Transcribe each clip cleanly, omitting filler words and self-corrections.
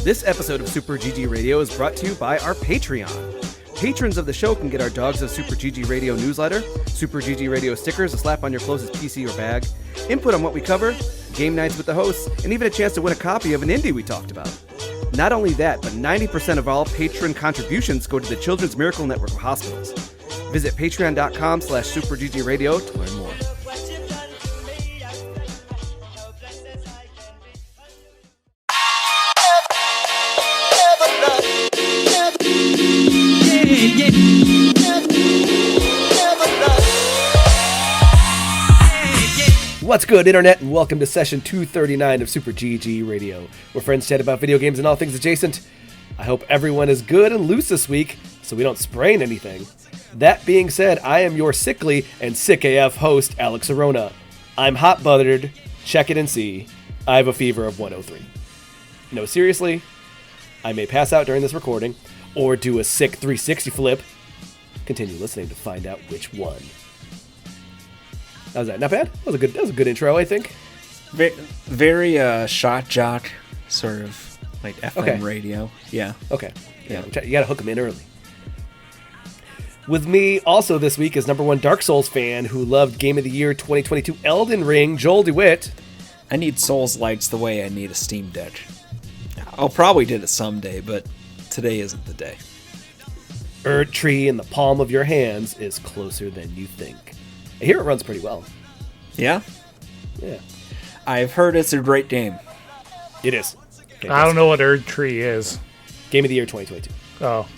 This episode of Super GG Radio is brought to you by our Patreon. Patrons of the show can get our Dogs of Super GG Radio newsletter, Super GG Radio stickers to slap on your closest PC or bag, input on what we cover, game nights with the hosts, and even a chance to win a copy of an indie we talked about. Not only that, but 90% of all patron contributions go to the Children's Miracle Network of hospitals. Visit patreon.com/superggradio to learn more. What's good, Internet, and welcome to session 239 of Super GG Radio, where friends chat about video games and all things adjacent. I hope everyone is good and loose this week, so we don't sprain anything. That being said, I am your sickly and sick AF host, Alex Arona. I'm hot-buttered, check it and see. I have a fever of 103. No, seriously, I may pass out during this recording, or do a sick 360 flip. Continue listening to find out which one. How's that? Not bad? That was a good intro, I think. Very shot jock, sort of like FM radio. Yeah. Okay. Yeah. You gotta hook them in early. With me also this week is number one Dark Souls fan who loved Game of the Year 2022 Elden Ring, Joel DeWitte. I need Souls lights the way I need a Steam Deck. I'll probably do it someday, but today isn't the day. Erd Tree in the palm of your hands is closer than you think. I hear it runs pretty well. Yeah? Yeah. I've heard it's a great game. It is. I don't know what Erd Tree is. Game of the Year 2022. Oh.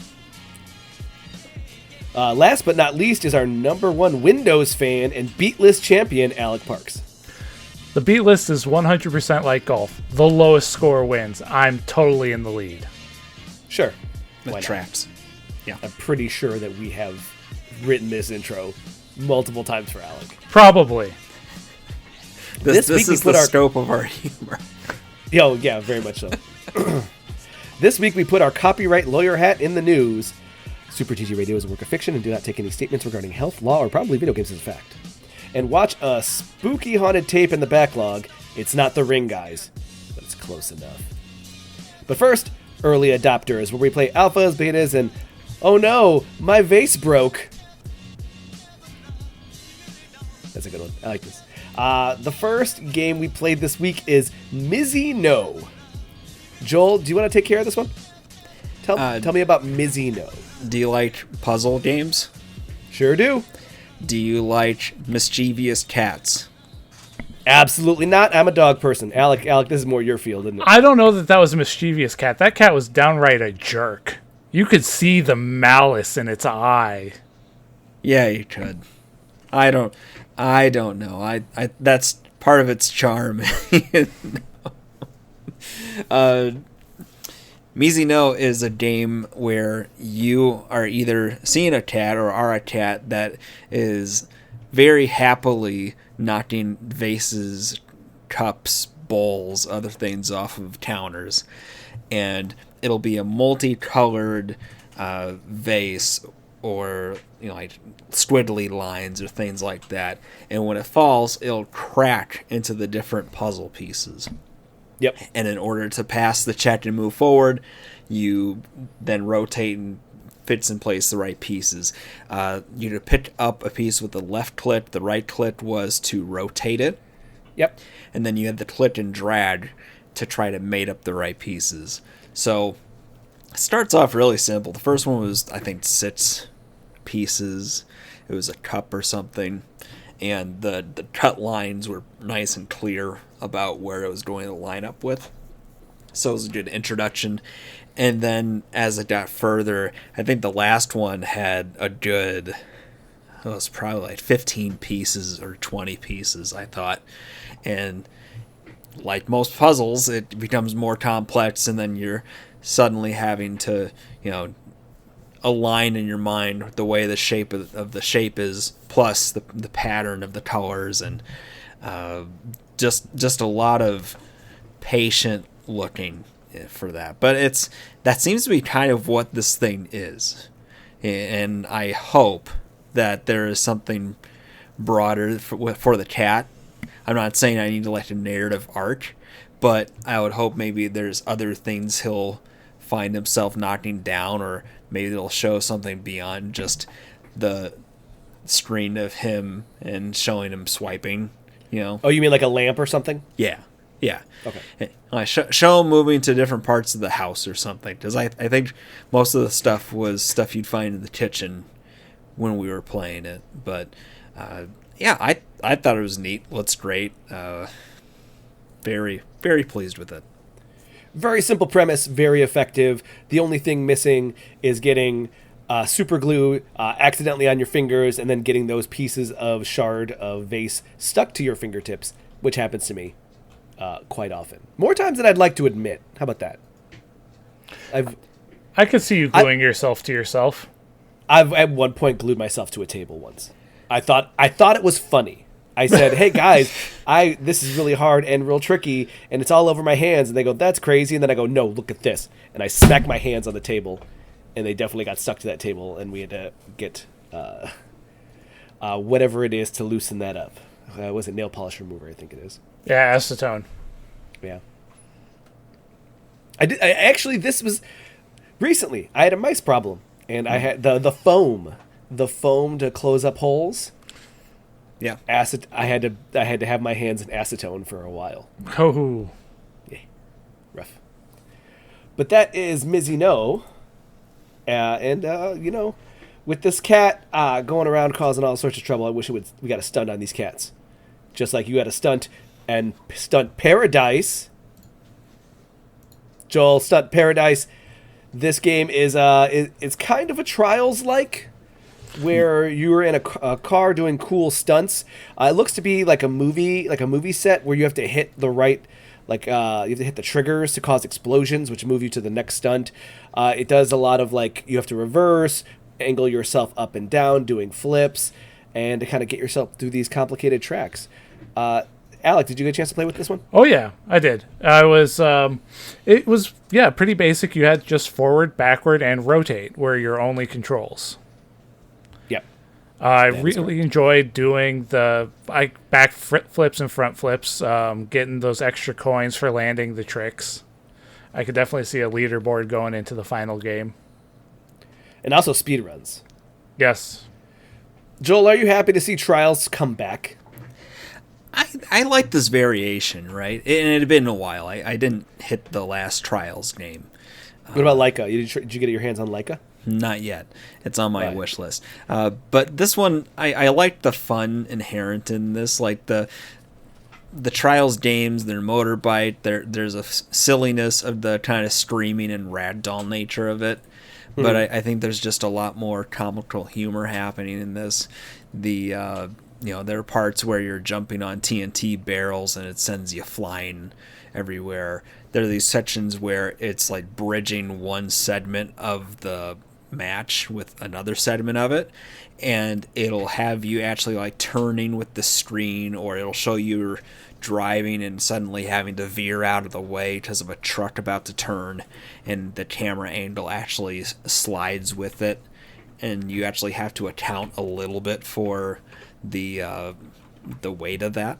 Last but not least is our number one Windows fan and beat list champion, Alec Parks. The beat list is 100% like golf. The lowest score wins. I'm totally in the lead. Sure. With traps. Yeah. I'm pretty sure that we have written this intro multiple times for Alec. Probably. This is the scope of our humor. Oh, yeah, very much so. This week we put our copyright lawyer hat in the news. Super GG Radio is a work of fiction and do not take any statements regarding health, law, or probably video games as a fact. And watch a spooky haunted tape in the backlog. It's not The Ring, guys, but it's close enough. But first, early adopters, where we play alphas, betas, and oh no, my vase broke. That's a good one. I like this. The first game we played this week is Mizi NO. Joel, do you want to take care of this one? Tell me about Mizi NO. Do you like puzzle games? Sure do. Do you like mischievous cats? Absolutely not. I'm a dog person. Alec, this is more your field, isn't it? I don't know that was a mischievous cat. That cat was downright a jerk. You could see the malice in its eye. Yeah, you could. I don't know. I that's part of its charm. Mizi NO is a game where you are either seeing a cat or are a cat that is very happily knocking vases, cups, bowls, other things off of counters. And it'll be a multicolored vase or, like squiggly lines or things like that. And when it falls, it'll crack into the different puzzle pieces. Yep. And in order to pass the check and move forward, you then rotate and fits in place the right pieces. You pick up a piece with the left click. The right click was to rotate it. Yep. And then you had the click and drag to try to mate up the right pieces. So it starts off really simple. The first one was, I think, 6 pieces. It was a cup or something. And the cut lines were nice and clear about where it was going to line up with. So it was a good introduction. And then as it got further, I think the last one had a good, it was probably like 15 pieces or 20 pieces, I thought. And like most puzzles, it becomes more complex, and then you're suddenly having to, align in your mind the way the shape of the shape is, plus the pattern of the colors, and just a lot of patient looking for that. But that seems to be kind of what this thing is, and I hope that there is something broader for the cat. I'm not saying I need to like a narrative arc, but I would hope maybe there's other things he'll find himself knocking down, or maybe they'll show something beyond just the screen of him and showing him swiping, you know. Oh, you mean like a lamp or something? Yeah. Okay. Show him moving to different parts of the house or something, because I think most of the stuff was stuff you'd find in the kitchen when we were playing it. But I thought it was neat. Looks great. Very, very pleased with it. Very simple premise, very effective. The only thing missing is getting super glue accidentally on your fingers and then getting those pieces of shard of vase stuck to your fingertips, which happens to me quite often. More times than I'd like to admit. How about that? I could see you gluing yourself to yourself. I've at one point glued myself to a table once. I thought it was funny. I said, "Hey guys, this is really hard and real tricky, and it's all over my hands." And they go, "That's crazy." And then I go, "No, look at this." And I smack my hands on the table, and they definitely got stuck to that table, and we had to get whatever it is to loosen that up. Was it nail polish remover? I think it is. Yeah, acetone. Yeah. Actually, this was recently. I had a mice problem, and I had the foam to close up holes. Yeah. I had to have my hands in acetone for a while. Oh. Yeah. Rough. But that is Mizi NO. And with this cat going around causing all sorts of trouble, I wish we got a stunt on these cats. Just like you had a stunt and Stunt Paradise. Joel, Stunt Paradise. This game is it's kind of a Trials like, where you're in a car doing cool stunts. It looks to be like a movie set where you have to hit the right, you have to hit the triggers to cause explosions, which move you to the next stunt. It does a lot of you have to reverse, angle yourself up and down, doing flips, and to kind of get yourself through these complicated tracks. Alec, did you get a chance to play with this one? Oh yeah, I did. It was pretty basic. You had just forward, backward, and rotate were your only controls. Yep. I really enjoyed doing the back flips and front flips, getting those extra coins for landing the tricks. I could definitely see a leaderboard going into the final game. And also speedruns. Yes. Joel, are you happy to see Trials come back? I like this variation, right? And it had been a while. I didn't hit the last Trials game. What about Leica? Did you get your hands on Leica? Not yet. It's on my wish list. But this one, I like the fun inherent in this. Like the Trials games, their motorbike, there's a silliness of the kind of screaming and ragdoll nature of it. Mm-hmm. But I think there's just a lot more comical humor happening in this. There are parts where you're jumping on TNT barrels and it sends you flying everywhere. There are these sections where it's like bridging one segment of the match with another segment of it, and it'll have you actually like turning with the screen, or it'll show you driving and suddenly having to veer out of the way because of a truck about to turn, and the camera angle actually slides with it, and you actually have to account a little bit for the weight of that.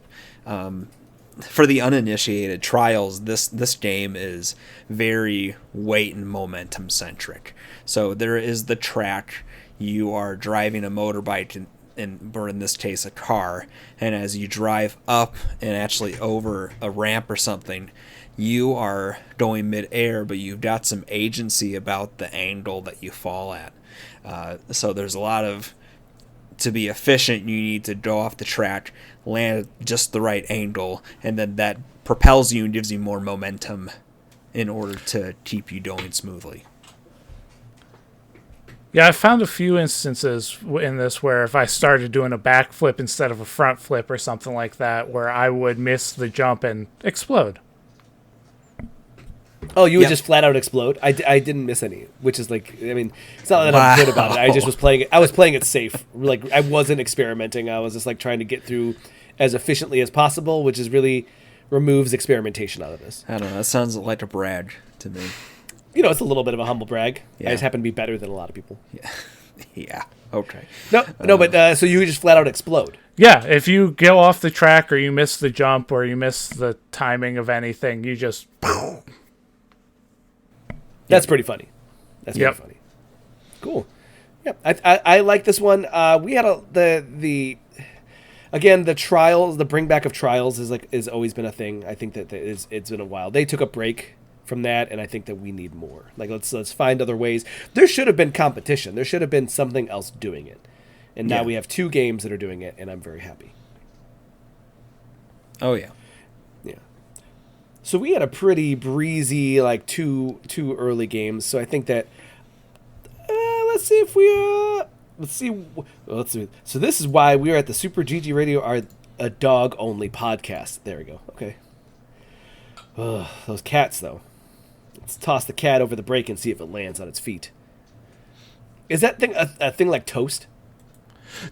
For the uninitiated, Trials, this game is very weight and momentum centric. So there is the track. You are driving a motorbike, or in this case a car, and as you drive up and actually over a ramp or something, you are going mid-air, but you've got some agency about the angle that you fall at. So there's a lot of, to be efficient, you need to go off the track, land at just the right angle, and then that propels you and gives you more momentum in order to keep you going smoothly. Yeah, I found a few instances in this where if I started doing a back flip instead of a front flip or something like that, where I would miss the jump and explode. Oh, you would just flat out explode? I didn't miss any, which is it's not that I'm good about it. I just was playing it. I was playing it safe. I wasn't experimenting. I was just trying to get through as efficiently as possible, which is really removes experimentation out of this. I don't know. That sounds like a brag to me. It's a little bit of a humble brag. Yeah. I just happen to be better than a lot of people. Yeah. Yeah. Okay. No, but so you just flat out explode. Yeah, if you go off the track or you miss the jump or you miss the timing of anything, you just... That's pretty funny. That's pretty funny. Cool. Yeah, I like this one. We had the again, the trials, the bring back of trials is always been a thing. I think that it's been a while. They took a break from that, and I think that we need more. Like let's find other ways. There should have been competition. There should have been something else doing it. And now we have 2 games that are doing it, and I'm very happy. Oh yeah. Yeah. So we had a pretty breezy like two early games. So I think that let's see if we let's see. So this is why we're at the Super GG Radio are a dog only podcast. There we go. Okay. Ugh, those cats though. Let's toss the cat over the break and see if it lands on its feet. Is that thing a thing like Toast?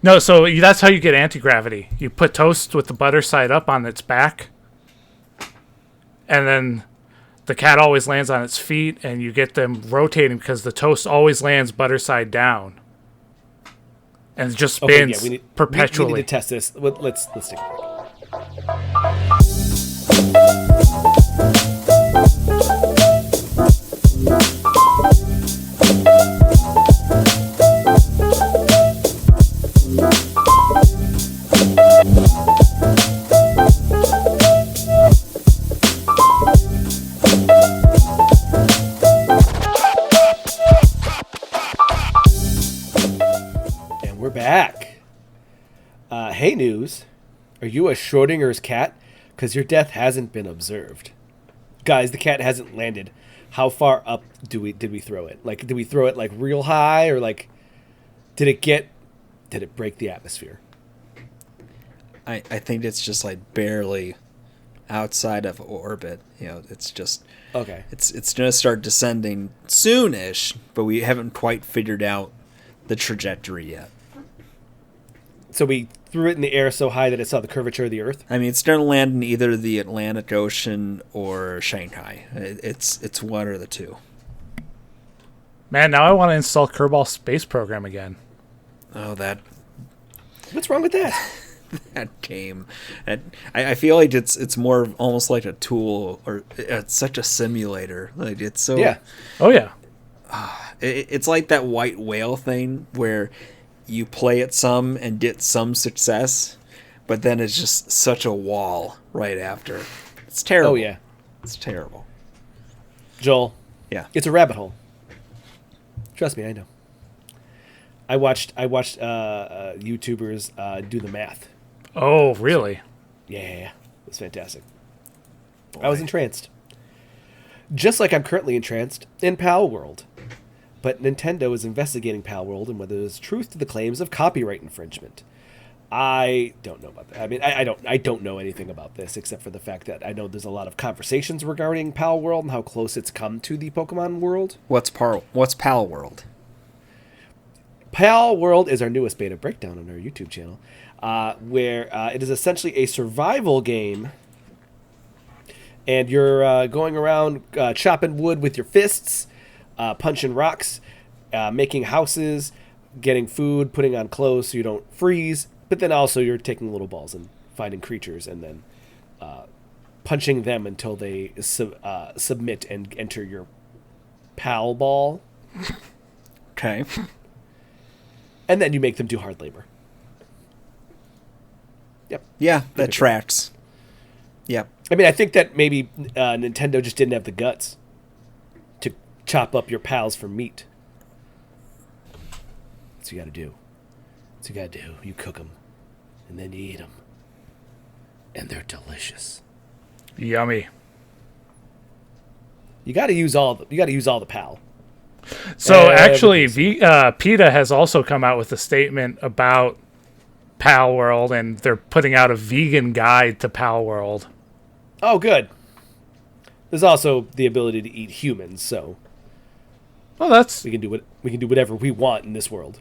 No, so that's how you get anti-gravity. You put Toast with the butter side up on its back, and then the cat always lands on its feet, and you get them rotating because the Toast always lands butter side down. And it just spins perpetually. We need to test this. Let's take a break. We're back. Hey, News. Are you a Schrodinger's cat? Because your death hasn't been observed. Guys, the cat hasn't landed. How far up did we throw it? Like, did we throw it like real high, or like did it break the atmosphere? I think it's just like barely outside of orbit. You know, it's just okay. It's gonna start descending soonish, but we haven't quite figured out the trajectory yet. So we threw it in the air so high that it saw the curvature of the Earth? I mean, it's going to land in either the Atlantic Ocean or Shanghai. It's one or the two. Man, now I want to install Kerbal Space Program again. Oh, that... What's wrong with that? That game. I feel like it's more almost like a tool, or it's such a simulator. Like, it's so... Yeah. Oh, yeah. It's like that white whale thing where... you play it some and get some success, but then it's just such a wall right after. It's terrible. Oh, yeah. It's terrible. Joel. Yeah. It's a rabbit hole. Trust me, I know. I watched YouTubers do the math. Oh, really? Yeah. It was fantastic. Boy. I was entranced. Just like I'm currently entranced in Pal World. But Nintendo is investigating Pal World and whether there's truth to the claims of copyright infringement. I don't know about that. I mean, I don't know anything about this except for the fact that I know there's a lot of conversations regarding Pal World and how close it's come to the Pokemon world. What's Pal World? Pal World is our newest beta breakdown on our YouTube channel, where it is essentially a survival game, and you're going around chopping wood with your fists, punching rocks, making houses, getting food, putting on clothes so you don't freeze, but then also you're taking little balls and finding creatures and then punching them until they submit and enter your pal ball. Okay. And then you make them do hard labor. Yep. Yeah, that tracks. Yep. I mean, I think that maybe Nintendo just didn't have the guts to chop up your pals for meat. That's what you got to do. That's what you got to do. You cook them, and then you eat them, and they're delicious. Yummy. You got to use all the pal. So actually, PETA has also come out with a statement about Pal World, and they're putting out a vegan guide to Pal World. Oh, good. There's also the ability to eat humans, so well, that's we can do whatever we want in this world.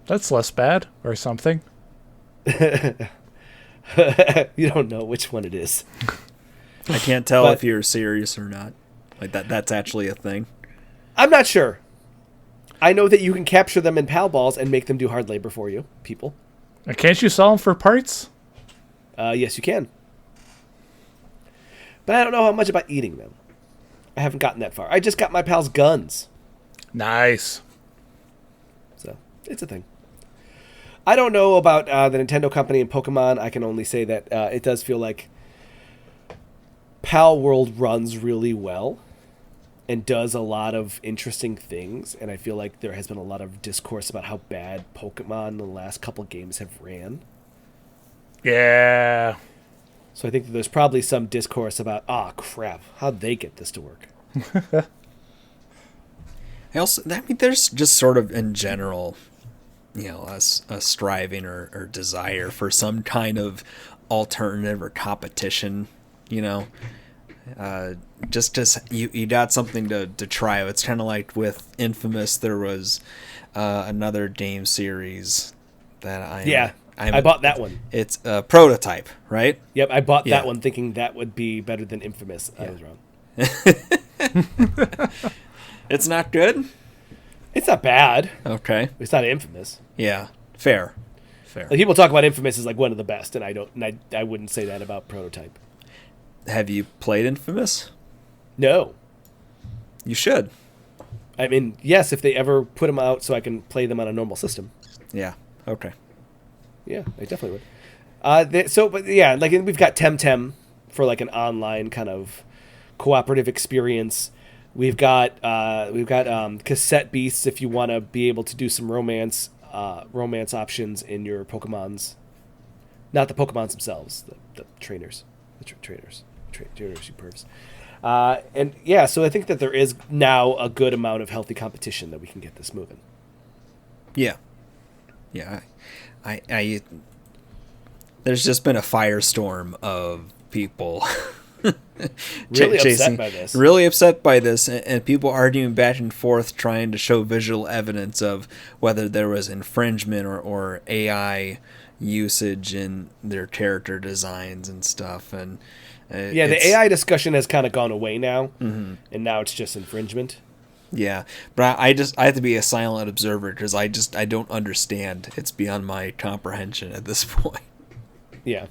That's less bad, or something. You don't know which one it is. I can't tell if you're serious or not. Like that's actually a thing. I'm not sure. I know that you can capture them in PAL balls and make them do hard labor for you, people. And can't you sell them for parts? Yes, you can. But I don't know how much about eating them. I haven't gotten that far. I just got my pals guns. Nice. So, it's a thing. I don't know about the Nintendo company and Pokemon. I can only say that it does feel like Pal World runs really well and does a lot of interesting things. And I feel like there has been a lot of discourse about how bad Pokemon the last couple games have ran. Yeah. So I think that there's probably some discourse about, crap, how'd they get this to work? I mean, there's just sort of in general, a striving or desire for some kind of alternative or competition, just as you got something to try. It's kind of like with Infamous, there was another game series that I bought that one. It's a prototype, right? Yep, I bought that one thinking that would be better than Infamous. I was wrong. It's not good? It's not bad. Okay. It's not Infamous. Yeah, fair. Like, people talk about Infamous as like one of the best, and I wouldn't say that about Prototype. Have you played Infamous? No. You should. I mean, yes, if they ever put them out so I can play them on a normal system. Yeah, okay. Yeah, I definitely would. Like we've got Temtem for like an online kind of cooperative experience. We've got Cassette Beasts if you want to be able to do some romance options in your Pokemons. Not the Pokemons themselves, the trainers. Trainers, you pervs. So I think that there is now a good amount of healthy competition that we can get this moving. Yeah. Yeah. I there's just been a firestorm of people really upset by this. Really upset by this, and people arguing back and forth trying to show visual evidence of whether there was infringement or AI usage in their character designs and stuff. And the AI discussion has kind of gone away now, and now it's just infringement. Yeah, but I have to be a silent observer because I don't understand. It's beyond my comprehension at this point. Yeah.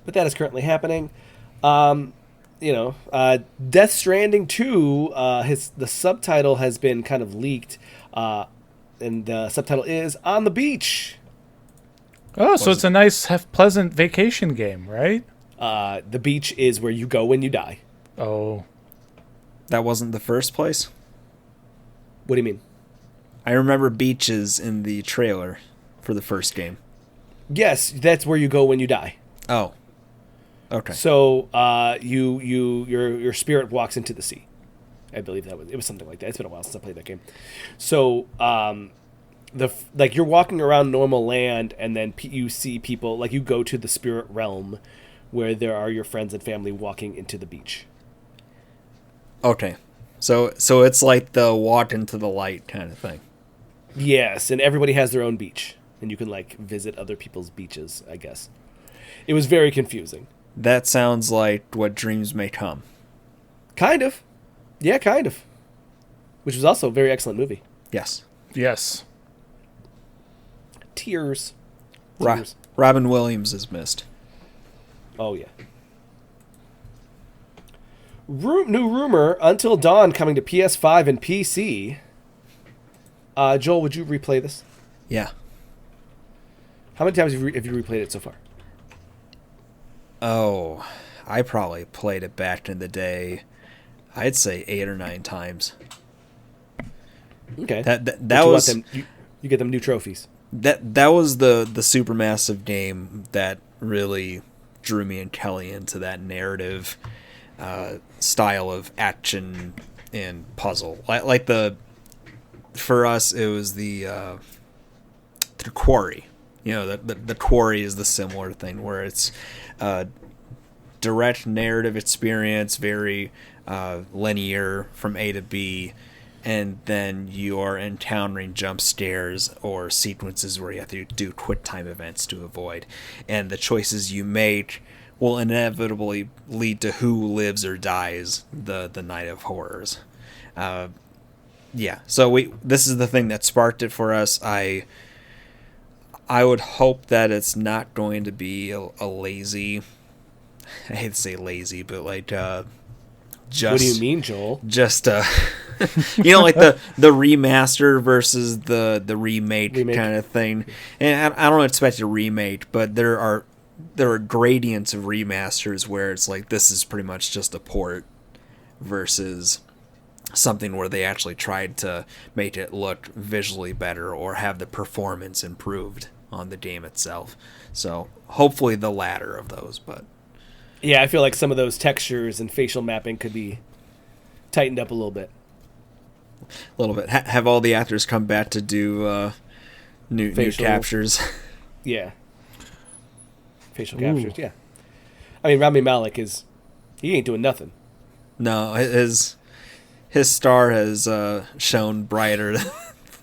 But that is currently happening. Death Stranding 2, the subtitle has been kind of leaked, and the subtitle is On the Beach. Oh, so it's a nice, pleasant vacation game, right? The beach is where you go when you die. Oh. That wasn't the first place? What do you mean? I remember beaches in the trailer for the first game. Yes, that's where you go when you die. Oh. Okay. So your spirit walks into the sea. I believe it was something like that. It's been a while since I played that game. So you're walking around normal land, and then you see people, like you go to the spirit realm where there are your friends and family walking into the beach. Okay. So it's like the walk into the light kind of thing. Yes, and everybody has their own beach, and you can like visit other people's beaches, I guess. It was very confusing. That sounds like What Dreams May Come. Kind of. Yeah, kind of. Which was also a very excellent movie. Yes. Yes. Tears. Robin Williams is missed. Oh, yeah. New rumor, Until Dawn coming to PS5 and PC. Joel, would you replay this? Yeah. How many times have you replayed it so far? Oh, I probably played it back in the day. I'd say 8 or 9 times. Okay. That was you get them new trophies. That was the supermassive game that really drew me and Kelly into that narrative style of action and puzzle. For us, it was the Quarry. The Quarry is the similar thing where it's direct narrative experience, very linear from A to B, and then you are encountering jump scares or sequences where you have to do quick time events to avoid, and the choices you make will inevitably lead to who lives or dies the night of horrors. Yeah, so this is the thing that sparked it for us. I would hope that it's not going to be a lazy, I hate to say lazy, but like just What do you mean, Joel? Just like the remaster versus the remake kind of thing. And I don't expect a remake, but there are gradients of remasters where it's like this is pretty much just a port versus something where they actually tried to make it look visually better or have the performance improved on the game itself. So hopefully the latter of those. But yeah, I feel like some of those textures and facial mapping could be tightened up a little bit. A little bit. Have all the actors come back to do new captures. Yeah. Facial captures, yeah. I mean, Rami Malek he ain't doing nothing. No, his star has shone brighter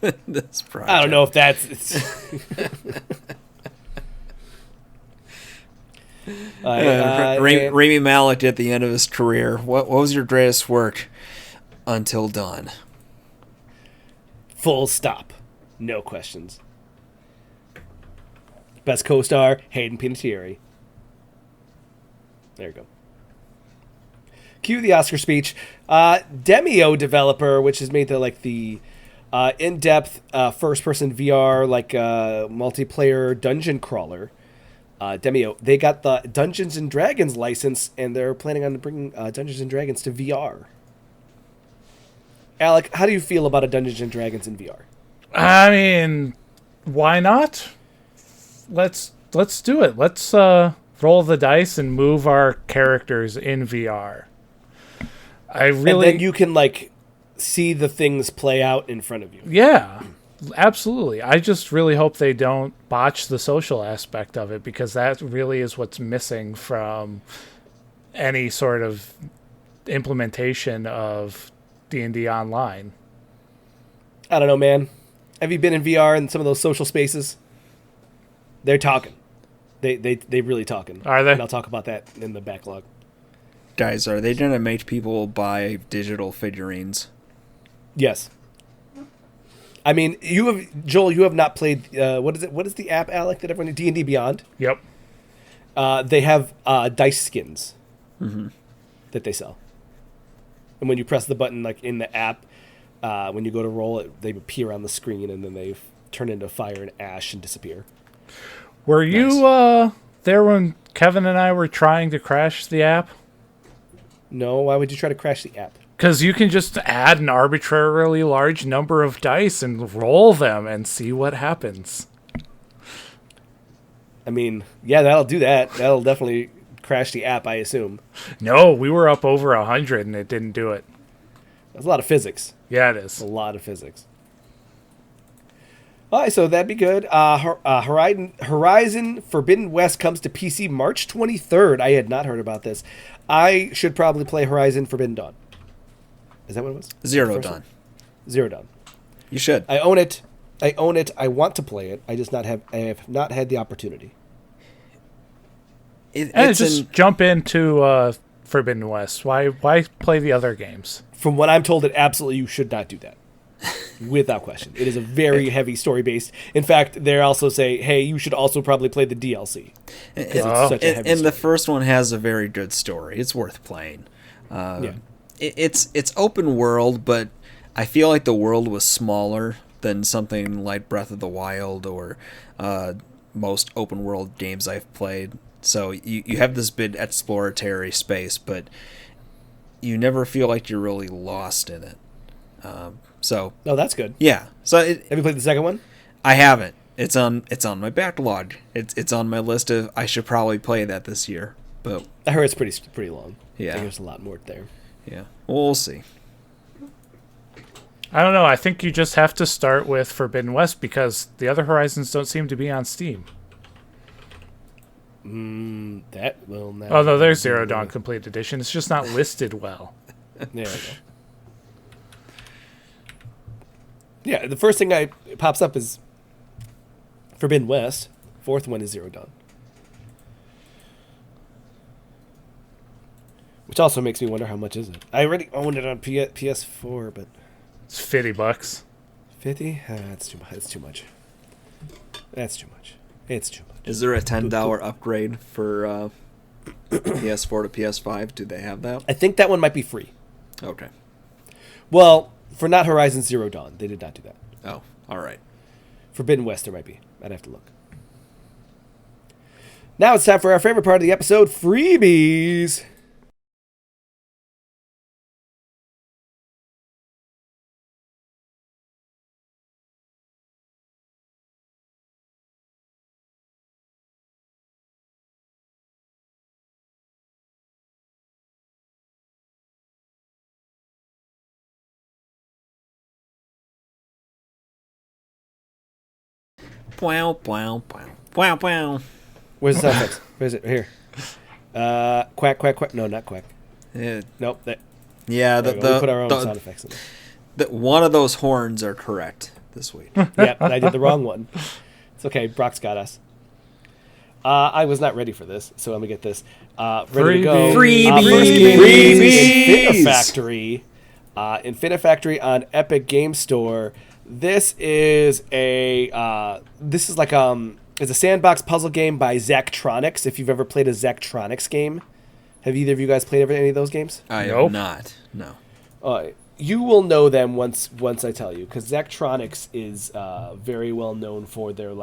than this project. I don't know if that's... Rami Malek at the end of his career. What was your greatest work until dawn? Full stop. No questions. Best co-star, Hayden Panettiere. There you go. Cue the Oscar speech. Demio developer, which has made the in-depth first-person VR multiplayer dungeon crawler. Demio, they got the Dungeons and Dragons license, and they're planning on bringing Dungeons and Dragons to VR. Alec, how do you feel about a Dungeons and Dragons in VR? I mean, why not? Let's do it. Let's roll the dice and move our characters in VR. And then you can see the things play out in front of you. Yeah, absolutely. I just really hope they don't botch the social aspect of it, because that really is what's missing from any sort of implementation of D&D Online. I don't know, man. Have you been in VR in some of those social spaces? They're talking. They really talking. Are they? And I'll talk about that in the backlog. Guys, are they going to make people buy digital figurines? Yes. I mean, Joel, you have not played, what is it? What is the app, Alec, that everyone, D&D Beyond? Yep. They have dice skins that they sell. And when you press the button, in the app, when you go to roll it, they appear on the screen, and then they turn into fire and ash and disappear. Were you there when Kevin and I were trying to crash the app? No, why would you try to crash the app? Because you can just add an arbitrarily large number of dice and roll them and see what happens. I mean, yeah, that'll do that. That'll definitely crash the app, I assume. No, we were up over 100 and it didn't do it. That's a lot of physics. Yeah, it is. A lot of physics. All right, so that'd be good. Horizon Forbidden West comes to PC March 23rd. I had not heard about this. I should probably play Horizon Forbidden Dawn. Is that what it was? Zero Dawn. Zero Dawn. You should. I own it. I want to play it. I have not had the opportunity. Jump into Forbidden West. Why play the other games? From what I'm told, absolutely you should not do that. Without question. It is a very heavy story based. In fact, they also say, hey, you should also probably play the DLC. It's such a heavy story. The first one has a very good story. It's worth playing. Yeah. It's open world, but I feel like the world was smaller than something like Breath of the Wild or most open world games I've played. So you have this big exploratory space, but you never feel like you're really lost in it. So that's good. Yeah. So have you played the second one? I haven't. It's on my backlog. It's on my list of I should probably play that this year. But I heard it's pretty long. Yeah. I think there's a lot more there. Yeah. Well, we'll see. I don't know. I think you just have to start with Forbidden West because the other Horizons don't seem to be on Steam. That will not. Oh no, there's Zero Dawn Complete Edition. It's just not listed well. There we go. Yeah, the first thing pops up is Forbidden West. Fourth one is Zero Dawn. Which also makes me wonder how much is it. I already owned it on PS4, but It's $50. 50? That's too much. That's too much. That's too much. It's too much. Is there a $10 upgrade for PS4 to PS5? Do they have that? I think that one might be free. Okay. Well, for not Horizon Zero Dawn, they did not do that. Oh, all right. Forbidden West, there might be. I'd have to look. Now it's time for our favorite part of the episode, Freebies. Wow, wow, wow, wow, wow. Where's the sound effects? Where is it? Here. Quack, quack, quack. No, not quack. Nope. Yeah, We put our own sound effects in there. One of those horns are correct this week. Yep, I did the wrong one. It's okay. Brock's got us. I was not ready for this, so let me get this. Ready to go. Freebies! First game Freebies! is Infinifactory on Epic Game Store. This is it's a sandbox puzzle game by Zachtronics. If you've ever played a Zachtronics game, have either of you guys played any of those games? I Nope. have not. No. You will know them once I tell you, because Zachtronics is very well known for their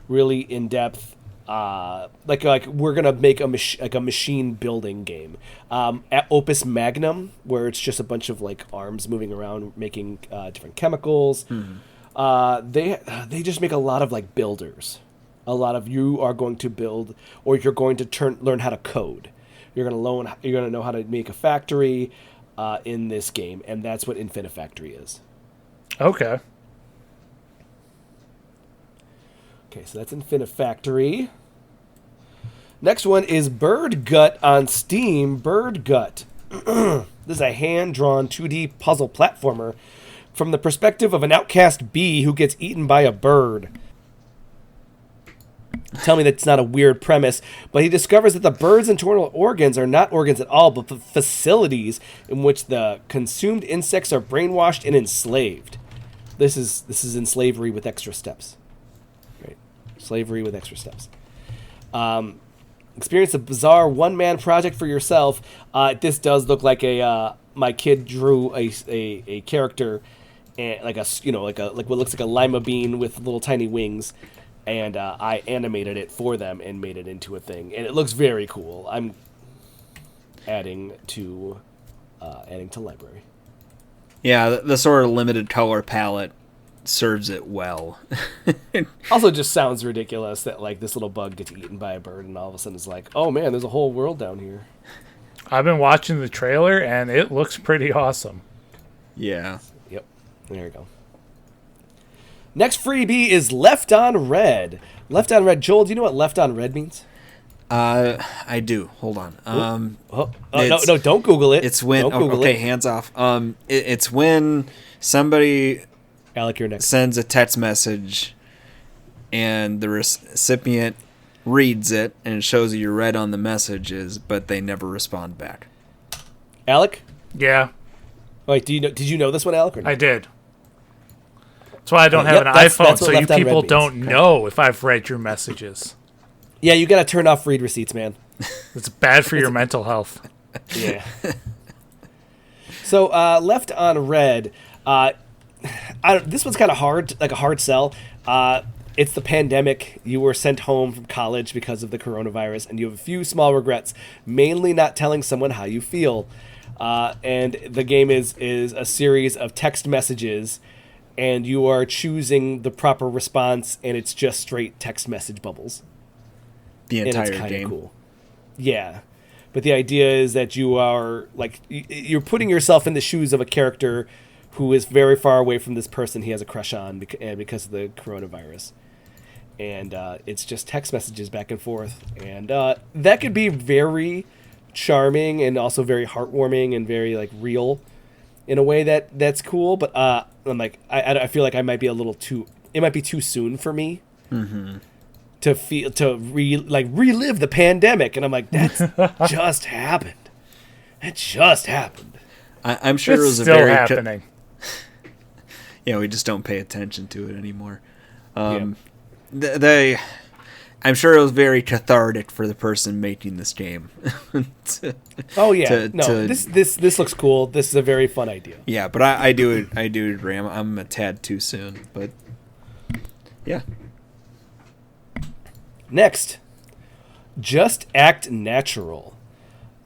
really in depth. We're gonna make a machine building game. At Opus Magnum, where it's just a bunch of arms moving around making different chemicals. They just make a lot of builders. A lot of you are going to build, or you're going to learn how to code. You're gonna know how to make a factory in this game, and that's what Infinifactory is. Okay. Okay, so that's Infinifactory. Next one is Bird Gut on Steam. Bird Gut. This is a hand-drawn 2D puzzle platformer from the perspective of an outcast bee who gets eaten by a bird. Tell me that's not a weird premise, but he discovers that the bird's internal organs are not organs at all, but facilities in which the consumed insects are brainwashed and enslaved. This is in slavery with extra steps. Right? Slavery with extra steps. Experience a bizarre one-man project for yourself. This does look like my kid drew a character, and like what looks like a lima bean with little tiny wings, and I animated it for them and made it into a thing, and it looks very cool. I'm adding to library. Yeah, the sort of limited color palette serves it well. Also just sounds ridiculous that this little bug gets eaten by a bird and all of a sudden it's like, oh man, there's a whole world down here. I've been watching the trailer and it looks pretty awesome. Yeah. Yep. There you go. Next freebie is Left on Red. Left on Red. Joel, do you know what Left on Red means? I do. Hold on. No, don't Google it. It's when okay, hands off. It's when somebody Alec, you're next. sends a text message and the recipient reads it and it shows you read on the messages, but they never respond back. Alec? Yeah, Wait, did you know this one, Alec? Or not? I did. That's why I don't have Yep, an that's iPhone, what so you Left on Red people means. don't know if I've read your messages. Yeah, you gotta turn off read receipts, man. It's bad for your mental health. Yeah. So, Left on Red. This one's kind of hard, like a hard sell. It's the pandemic. You were sent home from college because of the coronavirus, and you have a few small regrets, mainly not telling someone how you feel. And the game is a series of text messages, and you are choosing the proper response, and it's just straight text message bubbles. The And entire it's kind game. of cool. Yeah. But the idea is that you are, you're putting yourself in the shoes of a character who is very far away from this person he has a crush on because of the coronavirus. And it's just text messages back and forth. And that could be very charming and also very heartwarming and very, real in a way that's cool. But I'm I feel like I might be a little too... It might be too soon for me. Mm-hmm. Relive the pandemic, and I'm like, that's just happened. It just happened. I'm sure It's it was still a very happening. we just don't pay attention to it anymore. Yeah. I'm sure it was very cathartic for the person making this game. Oh yeah, this looks cool. This is a very fun idea. Yeah, but I do agree. I'm a tad too soon, but yeah. Next, Just Act Natural.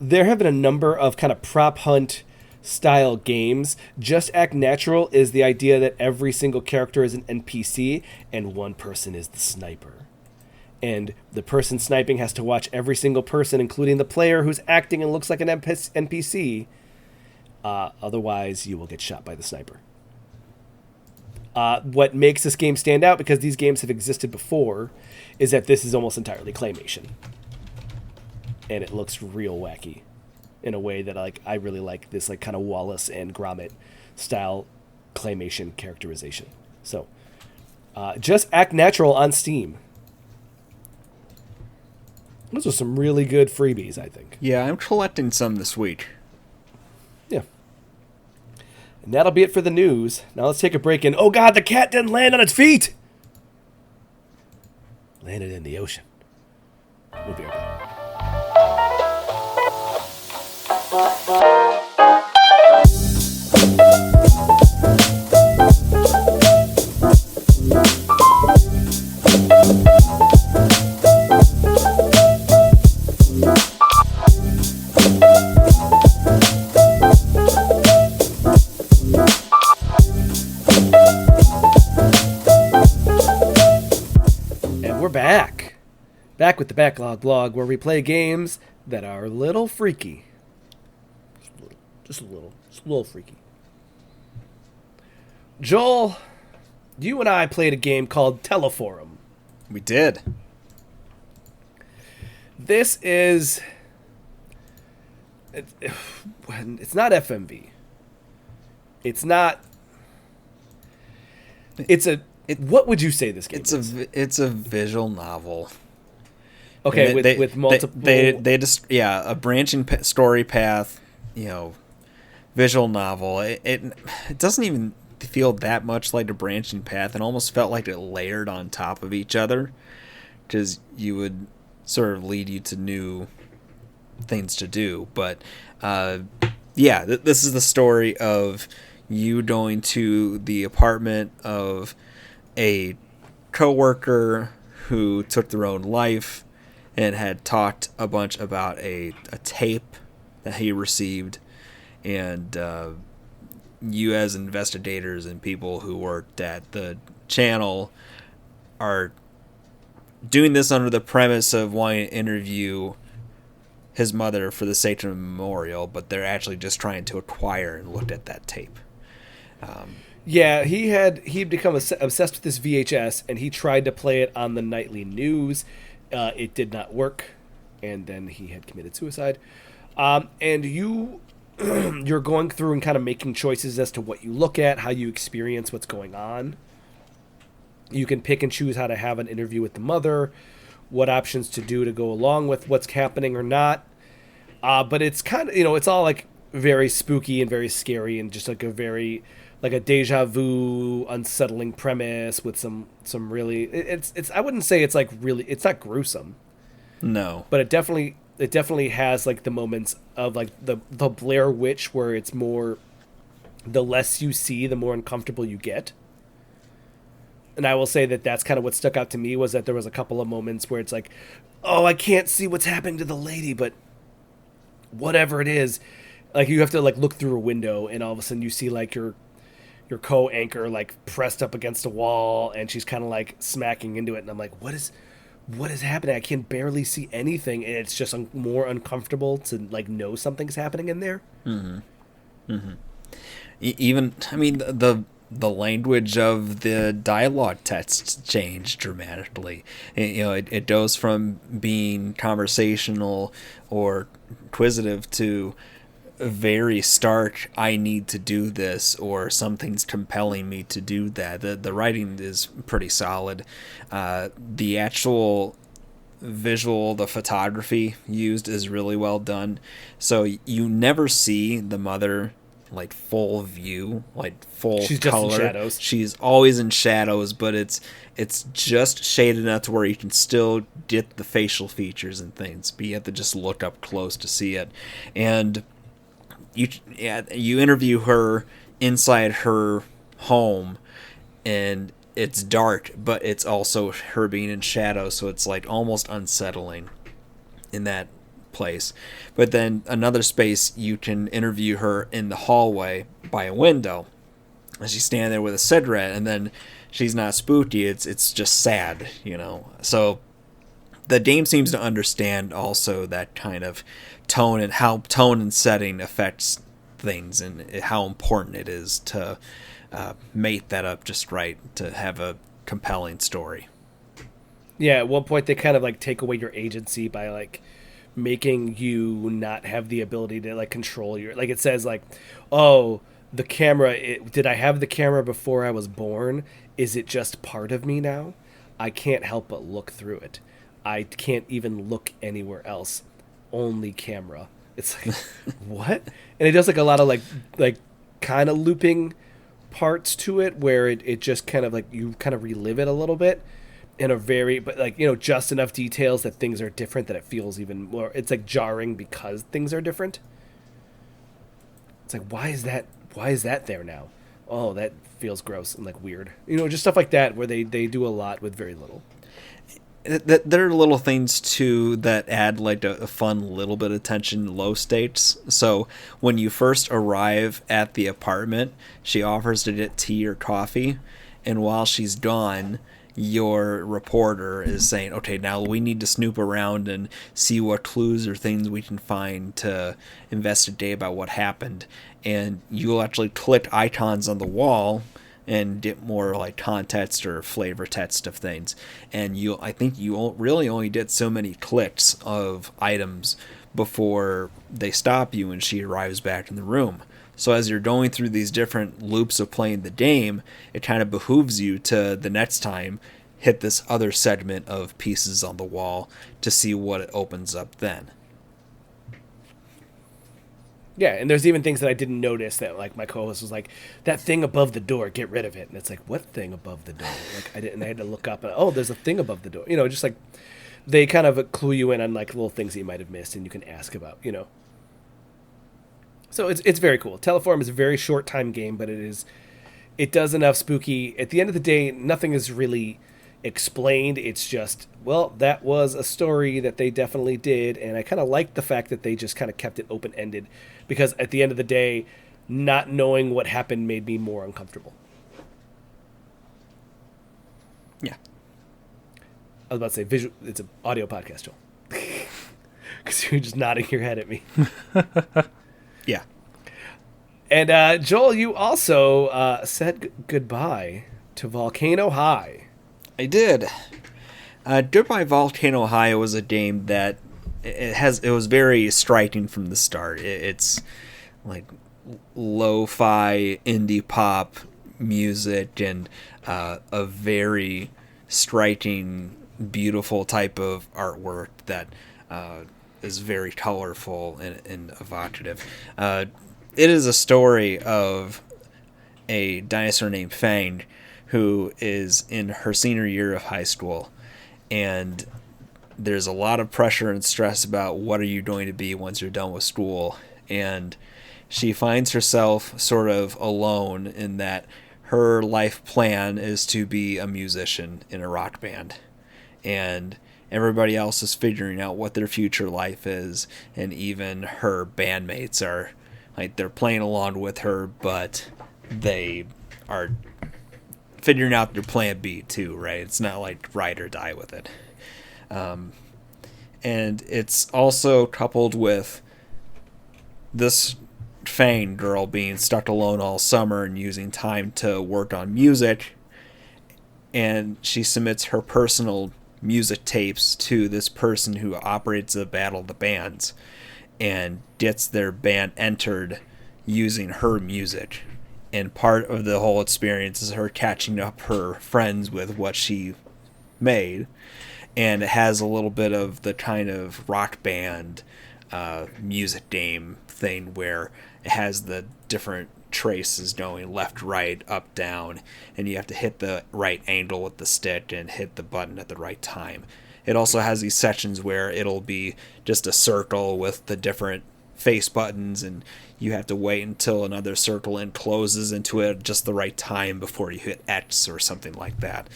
There have been a number of kind of prop hunt style games. Just Act Natural is the idea that every single character is an NPC and one person is the sniper. And the person sniping has to watch every single person, including the player who's acting and looks like an NPC. Otherwise, you will get shot by the sniper. What makes this game stand out, because these games have existed before, is that this is almost entirely claymation. And it looks real wacky in a way that I really like this kind of Wallace and Gromit style claymation characterization. So, Just Act Natural on Steam. Those are some really good freebies, I think. Yeah, I'm collecting some this week. Yeah. And that'll be it for the news. Now let's take a break and, oh god, the cat didn't land on its feet! Landed in the ocean. We'll be right back. And we're back. Back with the Backlog Blog, where we play games that are a little freaky. Just a little freaky. Joel, you and I played a game called TeleForum. We did. This is... It's not FMV. It's not... What would you say this game is? It's a visual novel. Okay, with multiple... They just... Yeah, a branching story path, visual novel. It doesn't even feel that much like a branching path. It almost felt like it layered on top of each other, because you would sort of lead you to new things to do. But this is the story of you going to the apartment of a coworker who took their own life and had talked a bunch about a tape that he received. And you, as investigators and people who worked at the channel, are doing this under the premise of wanting to interview his mother for the sake of a memorial, but they're actually just trying to acquire and look at that tape. He'd become obsessed with this VHS, and he tried to play it on the nightly news. It did not work, and then he had committed suicide. And you're going through and kind of making choices as to what you look at, how you experience what's going on. You can pick and choose how to have an interview with the mother, what options to do to go along with what's happening or not. But it's kind of, it's all very spooky and very scary, and just a very a deja vu, unsettling premise with some really, it's I wouldn't say it's really, it's not gruesome. No. But it definitely has the moments of the Blair Witch, where it's more, the less you see, the more uncomfortable you get. And I will say that that's kind of what stuck out to me, was that there was a couple of moments where it's oh, I can't see what's happening to the lady, but whatever it is, you have to look through a window, and all of a sudden you see your co-anchor pressed up against a wall, and she's kind of smacking into it, and I'm what is happening? I can barely see anything, and it's just more uncomfortable to know something's happening in there. Mm-hmm. Mm-hmm. Even, the language of the dialogue text changed dramatically. It goes from being conversational or inquisitive to very stark, I need to do this, or something's compelling me to do that. The writing is pretty solid. The actual visual, the photography used is really well done. So you never see the mother like full view, like full She's just color. in shadows. She's always in shadows, but it's just shaded enough to where you can still get the facial features and things, but you have to just look up close to see it. And you interview her inside her home, and it's dark, but it's also her being in shadow, so it's like almost unsettling in that place. But then another space, you can interview her in the hallway by a window, and she's standing there with a cigarette, and then she's not spooky, it's just sad, So the game seems to understand also that kind of tone and how tone and setting affects things, and how important it is to mate that up just right to have a compelling story. Yeah, at one point they kind of like take away your agency by like making you not have the ability to like control your, like it says like, oh, the camera, did I have the camera before I was born? Is it just part of me now? I can't help but look through it. I can't even look anywhere else. Only camera. It's like, what? And it does like a lot of like kind of looping parts to it where it just kind of like you kind of relive it a little bit in a very, but like, just enough details that things are different that it feels even more, it's like jarring because things are different. It's like, why is that there now? Oh, that feels gross and like weird. Just stuff like that where they do a lot with very little. There are little things too that add like a fun little bit of tension, low stakes. So when you first arrive at the apartment, she offers to get tea or coffee, and while she's gone, your reporter is saying, okay, now we need to snoop around and see what clues or things we can find to investigate about what happened. And you'll actually click icons on the wall and get more like context or flavor text of things. And I think you really only did so many clicks of items before they stop you and she arrives back in the room. So as you're going through these different loops of playing the game, it kind of behooves you to the next time hit this other segment of pieces on the wall to see what it opens up then. Yeah, and there's even things that I didn't notice that like my co-host was like, that thing above the door, get rid of it. And it's like, what thing above the door? Like I had to look up and, oh, there's a thing above the door. Just like they kind of clue you in on like little things that you might have missed and you can ask about, So it's very cool. TeleForum is a very short time game, but it does enough spooky. At the end of the day, nothing is really explained. It's just, well, that was a story that they definitely did, and I kind of liked the fact that they just kind of kept it open-ended, because at the end of the day, not knowing what happened made me more uncomfortable. Yeah. I was about to say visual. It's an audio podcast, Joel. Because you're just nodding your head at me. Yeah. And Joel, you also said goodbye to Volcano High. I did. Goodbye Volcano High was a game that it was very striking from the start. It's like lo-fi indie pop music and a very striking, beautiful type of artwork that is very colorful and evocative. It is a story of a dinosaur named Fang who is in her senior year of high school, and there's a lot of pressure and stress about what are you going to be once you're done with school, and she finds herself sort of alone in that her life plan is to be a musician in a rock band, and everybody else is figuring out what their future life is, and even her bandmates are like, they're playing along with her, but they are figuring out their plan B too, right? It's not like ride or die with it. And it's also coupled with this Fang girl being stuck alone all summer and using time to work on music, and she submits her personal music tapes to this person who operates the Battle of the Bands and gets their band entered using her music. And part of the whole experience is her catching up her friends with what she made. And it has a little bit of the kind of rock band music game thing where it has the different traces going left, right, up, down, and you have to hit the right angle with the stick and hit the button at the right time. It also has these sections where it'll be just a circle with the different face buttons, and you have to wait until another circle encloses into it at just the right time before you hit X or something like that.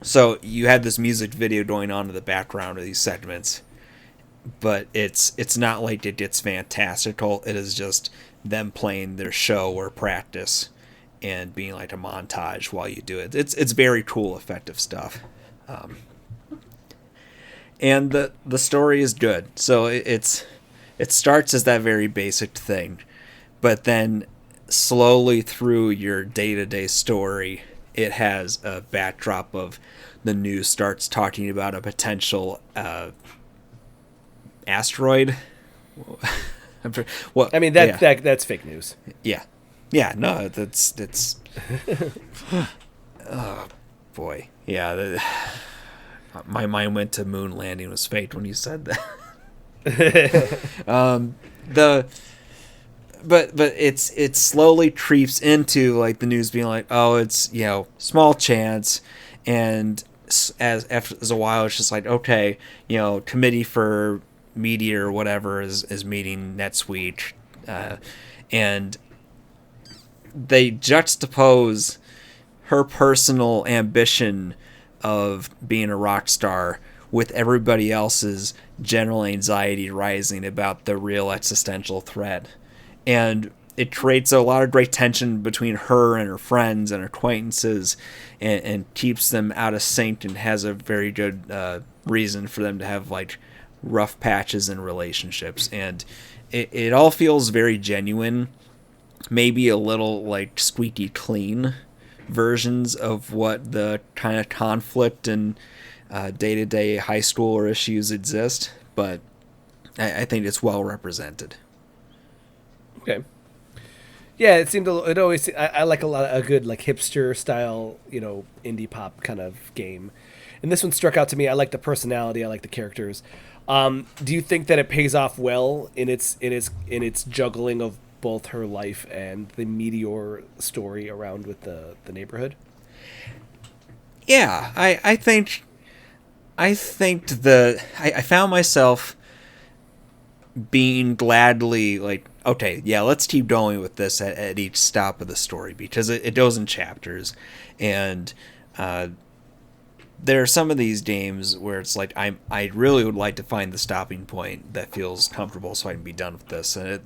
So you had this music video going on in the background of these segments, but it's not like it gets fantastical. It is just them playing their show or practice and being like a montage while you do it. It's very cool, effective stuff. And the story is good. So it starts as that very basic thing, but then slowly through your day-to-day story, it has a backdrop of the news starts talking about a potential asteroid. Well, I mean that's fake news. Yeah, no, that's oh boy, yeah. My mind went to moon landing was fake when you said that. But it slowly creeps into like the news being like, oh, it's small chance, and as a while it's just like, okay, committee for media or whatever is meeting next week, and they juxtapose her personal ambition of being a rock star with everybody else's general anxiety rising about the real existential threat, and it creates a lot of great tension between her and her friends and acquaintances, and keeps them out of sync, and has a very good reason for them to have like rough patches in relationships, and it all feels very genuine, maybe a little like squeaky clean versions of what the kind of conflict and day-to-day high schooler issues exist, but I think it's well represented. Okay. Yeah, it always I like a good like hipster style, indie pop kind of game. And this one struck out to me. I like the personality, I like the characters. Do you think that it pays off well in its juggling of both her life and the meteor story around with the neighborhood? Yeah, I think I found myself being gladly like, okay, yeah, let's keep going with this at each stop of the story, because it goes in chapters, and there are some of these games where it's like I really would like to find the stopping point that feels comfortable so I can be done with this. And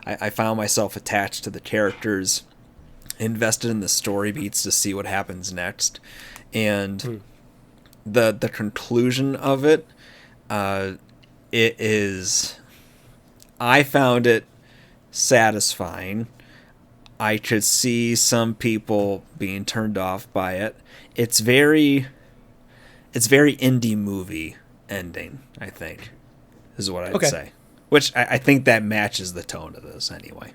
I found myself attached to the characters, invested in the story beats to see what happens next, and the conclusion of it, I found it satisfying. I could see some people being turned off by it. It's very indie movie ending, I think, is what I'd say. Which I think that matches the tone of this anyway.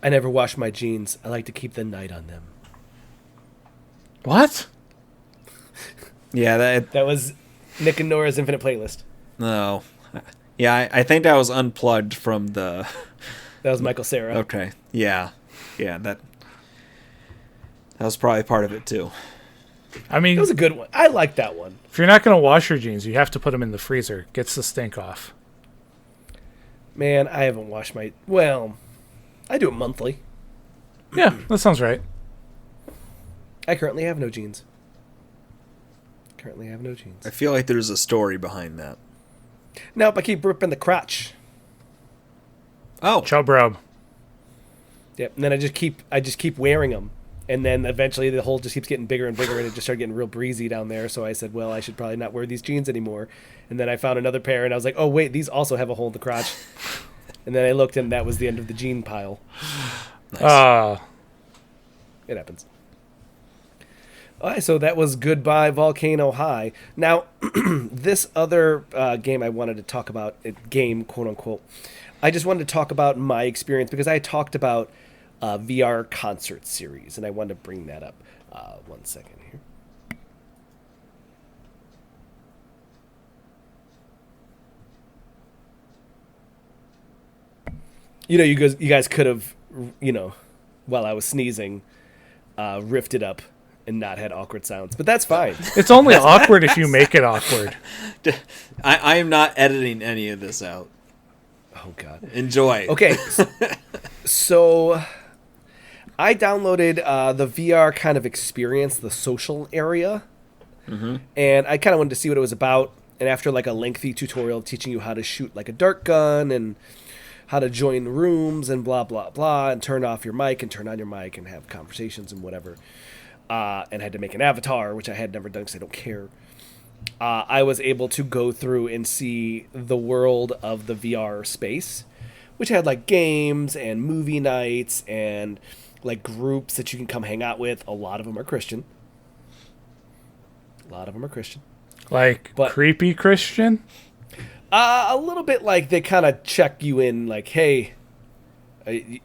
I never wash my jeans. I like to keep the night on them. What? Yeah, that was Nick and Nora's Infinite Playlist. No. Yeah, I think that was unplugged from the... That was Michael Cera. Okay. Yeah, that was probably part of it too. I mean, it was a good one. I like that one. If you're not going to wash your jeans, you have to put them in the freezer. Gets the stink off. Man, I haven't washed my... Well, I do it monthly. Yeah, that sounds right. I currently have no jeans. I feel like there's a story behind that. Nope, I keep ripping the crotch. Oh. Chub rub. Yep, and then I just keep wearing them. And then eventually the hole just keeps getting bigger and bigger, and it just started getting real breezy down there. So I said, well, I should probably not wear these jeans anymore. And then I found another pair, and I was like, oh, wait, these also have a hole in the crotch. And then I looked, and that was the end of the jean pile. Nice. It happens. All right, so that was Goodbye Volcano High. Now, this other game I wanted to talk about, game, quote-unquote, I just wanted to talk about my experience because I talked about VR concert series, and I wanted to bring that up. 1 second here. You guys could have while I was sneezing, riffed it up and not had awkward sounds. But that's fine. It's only awkward if you make it awkward. I am not editing any of this out. Oh, God. Enjoy. Okay. So I downloaded the VR kind of experience, the social area. Mm-hmm. And I kind of wanted to see what it was about. And after like a lengthy tutorial teaching you how to shoot like a dart gun and how to join rooms and blah, blah, blah, and turn off your mic and turn on your mic and have conversations and whatever, and had to make an avatar, which I had never done because I don't care, I was able to go through and see the world of the VR space, which had like games and movie nights and like groups that you can come hang out with. A lot of them are Christian. Like, but, creepy Christian? A little bit like they kind of check you in, like, hey, you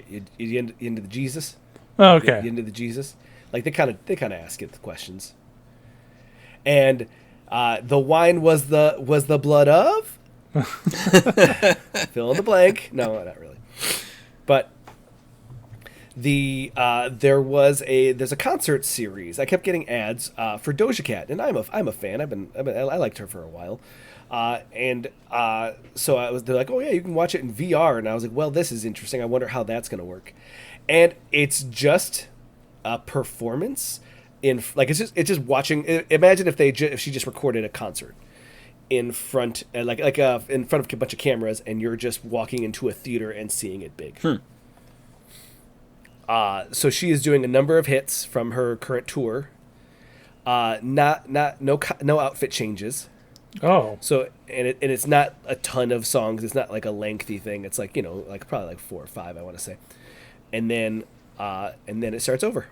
into the Jesus? Oh, okay. You into the Jesus? Like, they kind of ask it the questions. And the wine was the blood of? Fill in the blank. No, not really. But there's a concert series. I kept getting ads for Doja Cat, and I'm a fan. I liked her for a while, so they're like, oh yeah, you can watch it in VR, and I was like, well, this is interesting. I wonder how that's gonna work, and it's just a performance it's just watching. Imagine if she just recorded a concert in front in front of a bunch of cameras, and you're just walking into a theater and seeing it big. So she is doing a number of hits from her current tour. No outfit changes. Oh. So it's not a ton of songs. It's not like a lengthy thing. It's like, like probably like 4 or 5, I want to say. And then it starts over.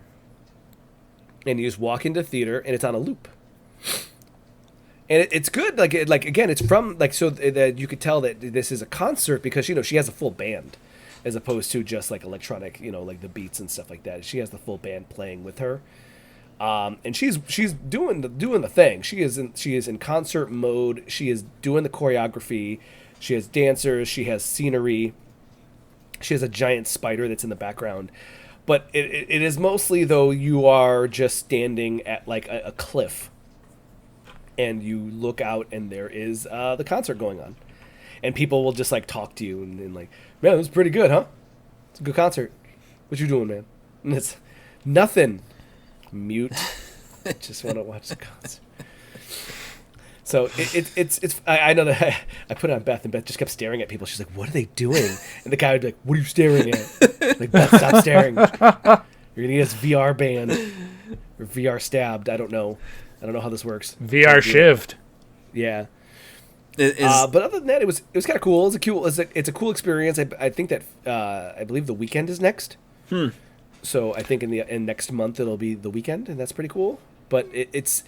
And you just walk into theater and it's on a loop. And it's good. Like again, it's from so that you could tell that this is a concert because she has a full band. As opposed to just like electronic, like the beats and stuff like that. She has the full band playing with her, and she's doing the thing. She is in concert mode. She is doing the choreography. She has dancers. She has scenery. She has a giant spider that's in the background. But it is mostly though you are just standing at like a cliff, and you look out and there is the concert going on. And people will just like talk to you and like, man, it was pretty good, huh? It's a good concert. What you doing, man? And it's nothing. Mute. Just want to watch the concert. So it's. I know that I put it on Beth, and Beth just kept staring at people. She's like, "What are they doing?" And the guy would be like, "What are you staring at?" Like, Beth, stop staring. You're gonna get us VR banned or VR stabbed. I don't know how this works. VR shivved. Yeah. But other than that, it was kind of cool. It's a cool experience. I think that I believe the weekend is next. So I think in next month it'll be the weekend, and that's pretty cool. But it's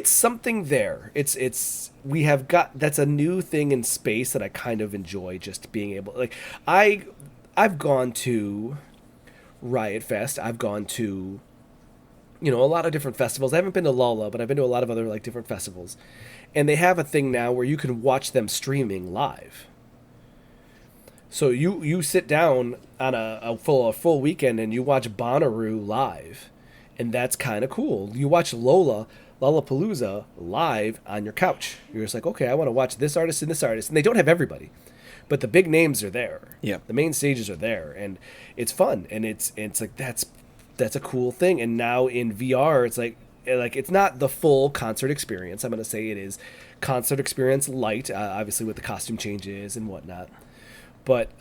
something there. That's a new thing in space that I kind of enjoy. Just being able, like, I've gone to Riot Fest. I've gone to a lot of different festivals. I haven't been to Lolla, but I've been to a lot of other like different festivals. And they have a thing now where you can watch them streaming live. So you sit down on a full weekend and you watch Bonnaroo live, and that's kind of cool. You watch Lollapalooza live on your couch. You're just like, okay, I want to watch this artist, and they don't have everybody, but the big names are there. Yeah, the main stages are there, and it's fun, and it's like that's a cool thing. And now in VR, it's like it's not the full concert experience. I'm going to say it is concert experience light, obviously with the costume changes and whatnot. But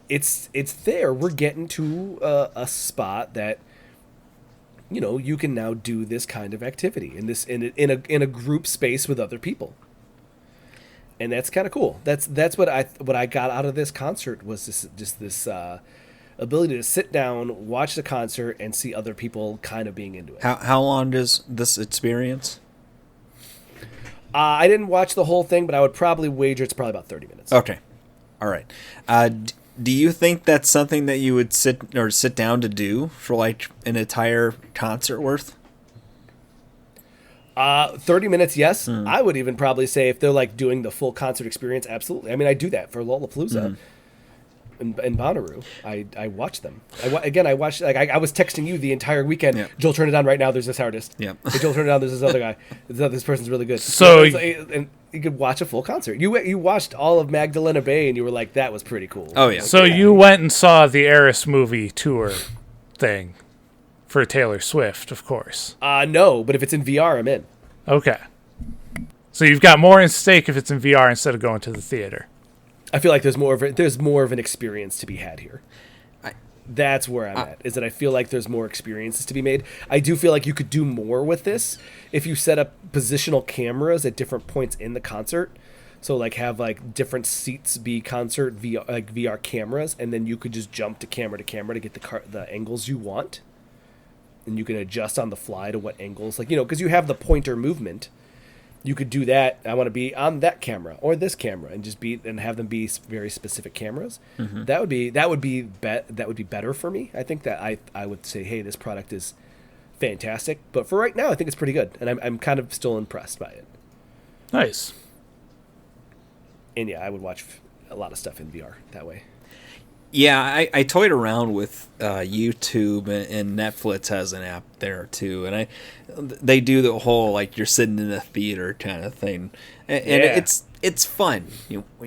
it's there. We're getting to a spot that you can now do this kind of activity in a group space with other people, and that's kind of cool. That's what I got out of this concert was this ability to sit down, watch the concert, and see other people kind of being into it. How long does this experience? I didn't watch the whole thing, but I would probably wager it's probably about 30 minutes. Okay. All right. Do you think that's something that you would sit down to do for like an entire concert worth? 30 minutes, yes. I would even probably say if they're like doing the full concert experience, absolutely. I mean, I do that for Lollapalooza. in Bonnaroo. I watched them. I watched, like, I was texting you the entire weekend. Yeah. Joel, turn it on right now. There's this artist. Yeah. Hey, Joel, turn it on. There's this other guy. This person's really good. So and you could watch a full concert. You watched all of Magdalena Bay, and you were like, that was pretty cool. Oh, yeah. So you went and saw the Eris movie tour thing for Taylor Swift, of course. No, but if it's in VR, I'm in. Okay. So you've got more in stake if it's in VR instead of going to the theater. I feel like there's more of an experience to be had here. That's where I'm at, is that I feel like there's more experiences to be made. I do feel like you could do more with this if you set up positional cameras at different points in the concert. So like have like different seats be concert VR cameras, and then you could just jump to camera to get the angles you want. And you can adjust on the fly to what angles, like, because you have the pointer movement. You could do that. I want to be on that camera or this camera, and just have them be very specific cameras. Mm-hmm. That would be better for me. I think that I would say, hey, this product is fantastic. But for right now, I think it's pretty good, and I'm kind of still impressed by it. Nice. And yeah, I would watch a lot of stuff in VR that way. Yeah, I toyed around with YouTube, and Netflix has an app there too, and they do the whole like you're sitting in a theater kind of thing, and it's fun,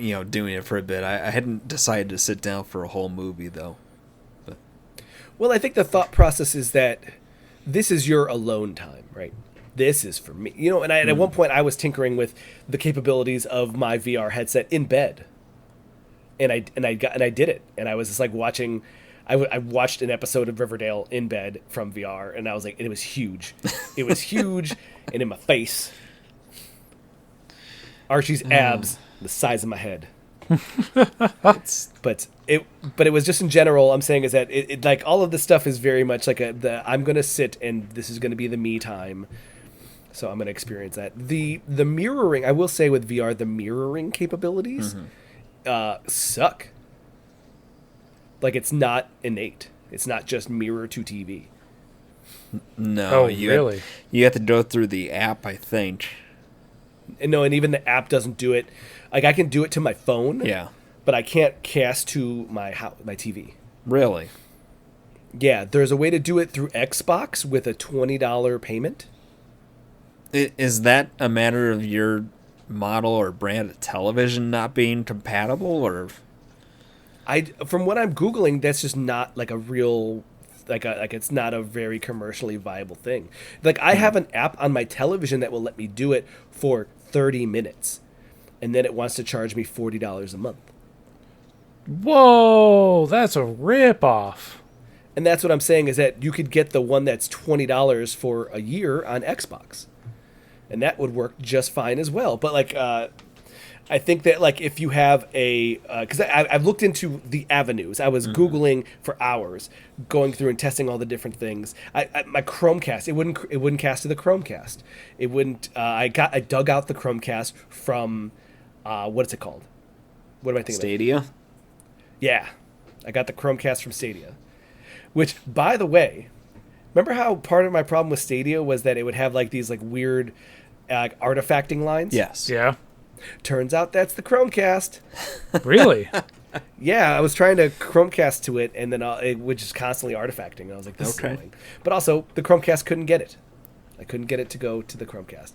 doing it for a bit. I hadn't decided to sit down for a whole movie though. But. Well, I think the thought process is that this is your alone time, right? This is for me, And at one point, I was tinkering with the capabilities of my VR headset in bed. And I did it, and I was just like watching. I watched an episode of Riverdale in bed from VR, and I was like, it was huge. It was huge, and in my face. Archie's abs, the size of my head. But it was just in general. I'm saying is that it like all of this stuff is very much like I'm gonna sit and this is gonna be the me time. So I'm gonna experience that. The mirroring, I will say with VR, the mirroring capabilities. Mm-hmm. Suck. Like it's not innate. It's not just mirror to TV. No, really? You have to go through the app, I think. And even the app doesn't do it. Like I can do it to my phone. Yeah. But I can't cast to my TV. Really? Yeah, there's a way to do it through Xbox with a $20 payment. Is that a matter of your model or brand of television not being compatible, or from what I'm Googling, that's just not like a real like it's not a very commercially viable thing. Like I have an app on my television that will let me do it for 30 minutes, and then it wants to charge me $40 a month. Whoa, that's a ripoff. And that's what I'm saying is that you could get the one that's $20 for a year on Xbox. And that would work just fine as well. But like, I think that like if you have because I've looked into the avenues. I was Googling for hours, going through and testing all the different things. My Chromecast, it wouldn't cast to the Chromecast. It wouldn't. I dug out the Chromecast from what is it called? What am I thinking? Stadia. Yeah, I got the Chromecast from Stadia. Which, by the way, remember how part of my problem with Stadia was that it would have like these like weird artifacting lines? Yes. Yeah. Turns out that's the Chromecast. Really? Yeah, I was trying to Chromecast to it, and then it would just constantly artifacting. I was like, this is annoying. But also, the Chromecast couldn't get it. I couldn't get it to go to the Chromecast.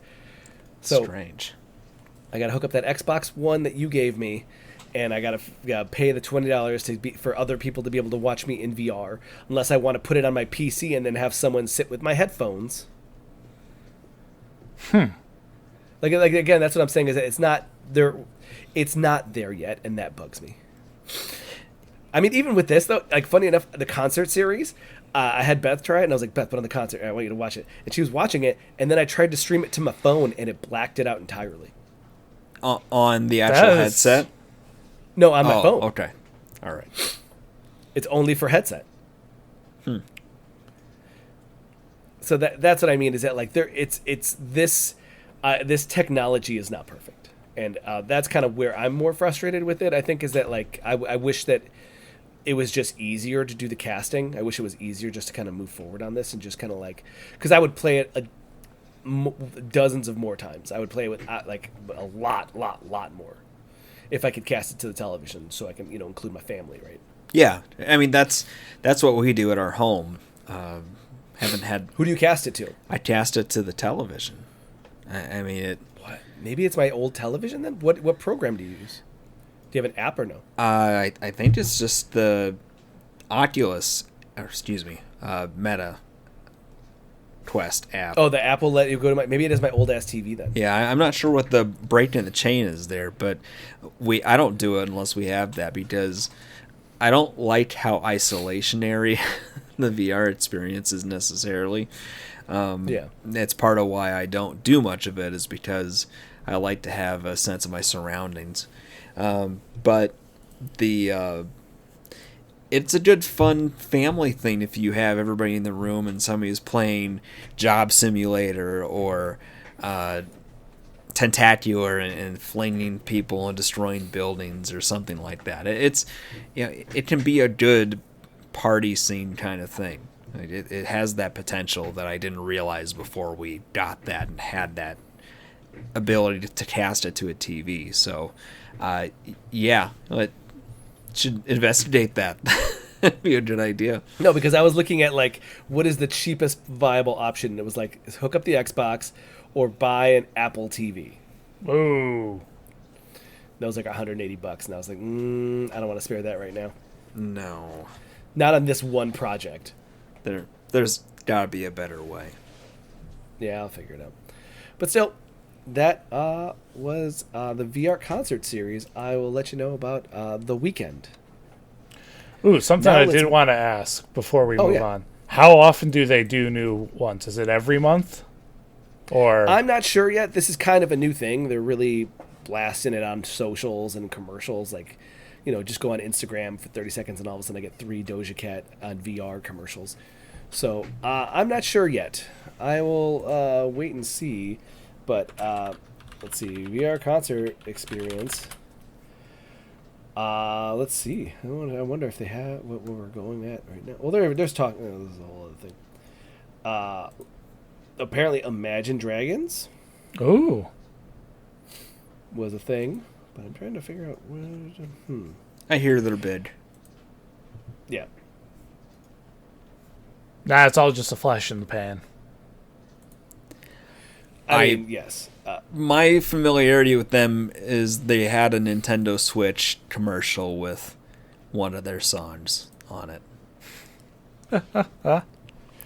So strange. I got to hook up that Xbox One that you gave me, and I got to pay the $20 for other people to be able to watch me in VR, unless I want to put it on my PC and then have someone sit with my headphones. Like again, that's what I'm saying is that it's not there. It's not there yet, and that bugs me. I mean, even with this though, like funny enough, the concert series, I had Beth try it, and I was like, Beth, put on the concert. I want you to watch it, and she was watching it, and then I tried to stream it to my phone, and it blacked it out entirely. On the actual headset? No, on my phone. Okay, all right. It's only for headset. So that's what I mean is that like this technology is not perfect, and that's kind of where I'm more frustrated with it. I think is that like I wish that it was just easier to do the casting. I wish it was easier just to kind of move forward on this and just kind of like because I would play it dozens of more times. I would play it with like a lot more, if I could cast it to the television, so I can include my family, right? Yeah, I mean that's what we do at our home. Haven't had. Who do you cast it to? I cast it to the television. I mean it. What? Maybe it's my old television then. What program do you use? Do you have an app or no? I think it's just the Oculus, or excuse me, Meta Quest app. Oh, the app will let you go to my. Maybe it is my old ass TV then. Yeah, I'm not sure what the break in the chain is there, but I don't do it unless we have that because I don't like how isolationary the VR experience is necessarily. Yeah, that's part of why I don't do much of it is because I like to have a sense of my surroundings. But it's a good fun family thing if you have everybody in the room and somebody's playing Job Simulator or Tentacular and flinging people and destroying buildings or something like that. It can be a good party scene kind of thing. It has that potential that I didn't realize before we got that and had that ability to cast it to a TV. So, yeah, it should investigate that. That'd be a good idea. no, because I was looking at like what is the cheapest viable option. And it was like hook up the Xbox or buy an Apple TV. Ooh. That was like $180, and I was like, I don't want to spare that right now. No, Not on this one project. there's gotta be a better way. Yeah, I'll figure it out. But still, that was the VR concert series. I will let you know about the weekend. Ooh, something Now I let's- did want to ask before we move yeah. on. How often do they do new ones? Is it every month? Or I'm not sure yet. This is kind of a new thing. They're really blasting it on socials and commercials. Like, just go on Instagram for 30 seconds and all of a sudden I get 3 Doja Cat on VR commercials. So I'm not sure yet. I will wait and see. But let's see. VR concert experience. Let's see. I wonder if they have what we're going at right now. Well, there's talking. This is a whole other thing. Apparently, Imagine Dragons ooh, was a thing, but I'm trying to figure out I hear they're big. Yeah. nah, it's all just a flash in the pan. I mean, yes. My familiarity with them is they had a Nintendo Switch commercial with one of their songs on it. In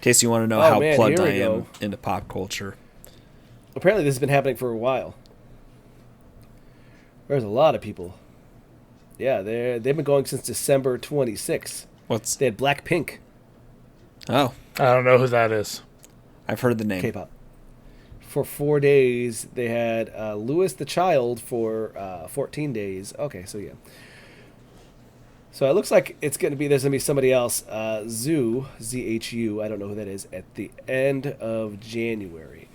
case you want to know how man, plugged here I we am go. into pop culture. Apparently, this has been happening for a while. There's a lot of people. Yeah, they've been going since December 26th. What's... They had Blackpink, Oh, I don't know who that is. I've heard the name. K-pop. For 4 days, they had Louis the Child for 14 days. Okay, so yeah. So it looks like there's going to be somebody else, Zoo, Z-H-U, I don't know who that is, at the end of January.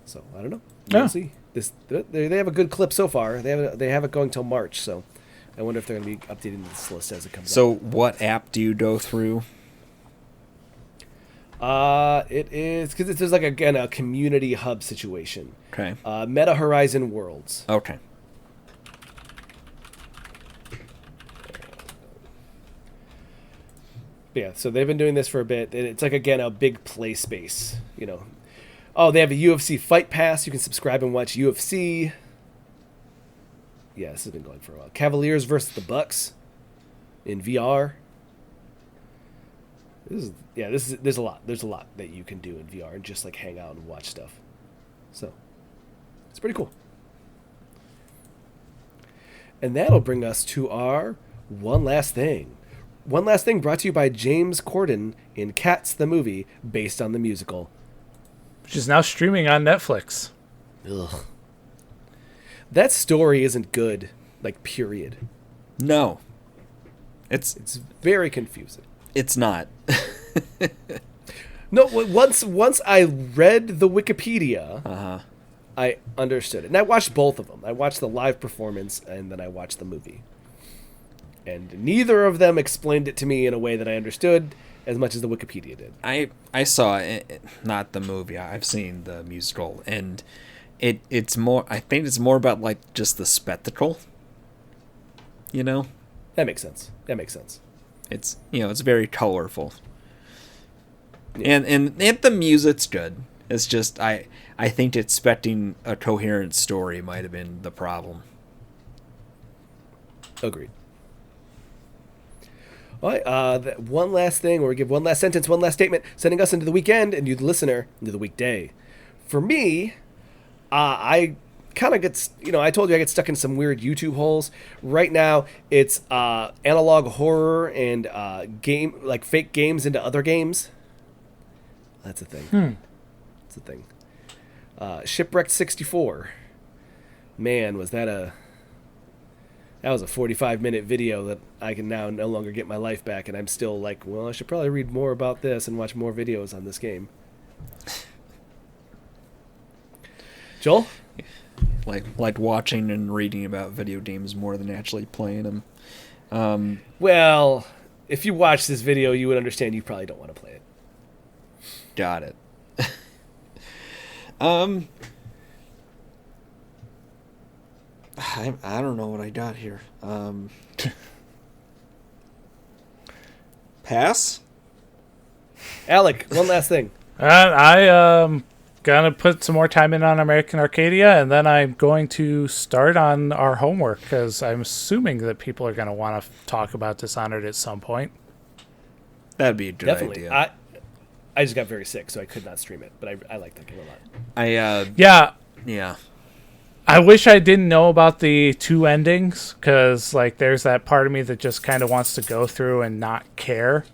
So I don't know. We'll Yeah. see. They have a good clip so far. They have it going till March. So I wonder if they're going to be updating this list as it comes out. So what app do you go through? It is because there's like a community hub situation. Okay. Meta Horizon Worlds. Okay. Yeah, so they've been doing this for a bit. And it's like, again, a big play space, Oh, they have a UFC Fight Pass. You can subscribe and watch UFC. Yeah, this has been going for a while. Cavaliers versus the Bucks in VR. There's a lot. There's a lot that you can do in VR and just like hang out and watch stuff. So, it's pretty cool. And that'll bring us to our one last thing. One last thing brought to you by James Corden in Cats the Movie, based on the musical. Which is now streaming on Netflix. Ugh. That story isn't good, like, period. No. It's very confusing. It's not. No, once I read the Wikipedia, I understood it. And I watched both of them. I watched the live performance, and then I watched the movie. And neither of them explained it to me in a way that I understood as much as the Wikipedia did. I saw it, not the movie. I've seen the musical, and it's more. I think it's more about like just the spectacle you know? That makes sense. It's, it's very colorful. Yeah. And the music's good. It's just, I think expecting a coherent story might have been the problem. Agreed. All right, one last thing, or give one last sentence, one last statement, sending us into the weekend and you, the listener, into the weekday. For me, I kind of get, I told you I get stuck in some weird YouTube holes. Right now, it's analog horror and fake games into other games. That's a thing. That's a thing. Shipwrecked 64. Man, that was a 45-minute video that I can now no longer get my life back, and I'm still like, well, I should probably read more about this and watch more videos on this game. Joel? Like watching and reading about video games more than actually playing them. Well, if you watch this video, you would understand you probably don't want to play it. Got it. I don't know what I got here. Pass? Alec, one last thing. I gonna put some more time in on American Arcadia, and then I'm going to start on our homework, because I'm assuming that people are gonna want to talk about Dishonored at some point. That'd be a good idea. I just got very sick, so I could not stream it, but I like that game a lot. Yeah. I wish I didn't know about the two endings, because there's that part of me that just kind of wants to go through and not care.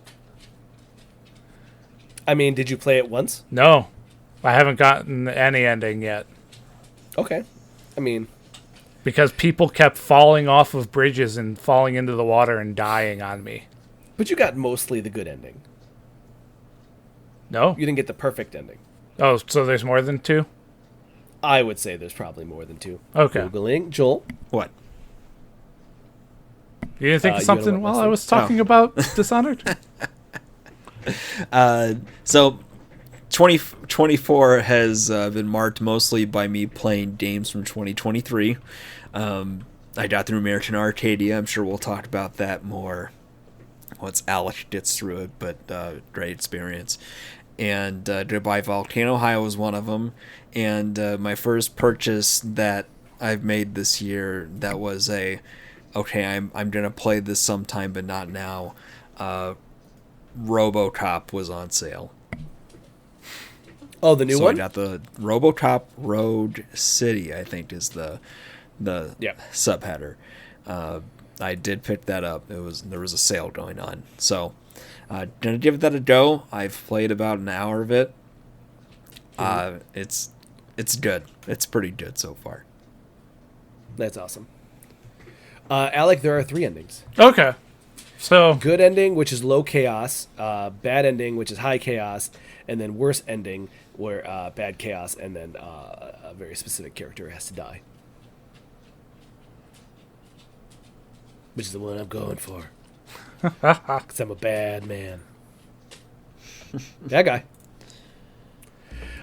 I mean, did you play it once? No, I haven't gotten any ending yet. Okay. I mean, because people kept falling off of bridges and falling into the water and dying on me. But you got mostly the good ending. No? You didn't get the perfect ending. Oh, so there's more than two? I would say there's probably more than two. Okay. Googling. Joel? What? You didn't think of something while I was talking about Dishonored? So 2024 has been marked mostly by me playing games from 2023. I got through American Arcadia. I'm sure we'll talk about that more once Alec gets through it, but great experience. And Goodbye Volcano High was one of them. And my first purchase that I've made this year that was I'm going to play this sometime, but not now. RoboCop was on sale. Oh, the new one? So I got the RoboCop Road City, I think is the subheader. I did pick that up. There was a sale going on. So gonna give that a go. I've played about an hour of it. It's good. It's pretty good so far. That's awesome. Alec, there are 3 endings. Okay. So good ending, which is low chaos, bad ending, which is high chaos, and then worse ending, where bad chaos, and then a very specific character has to die. Which is the one I'm going for. Because I'm a bad man. That guy.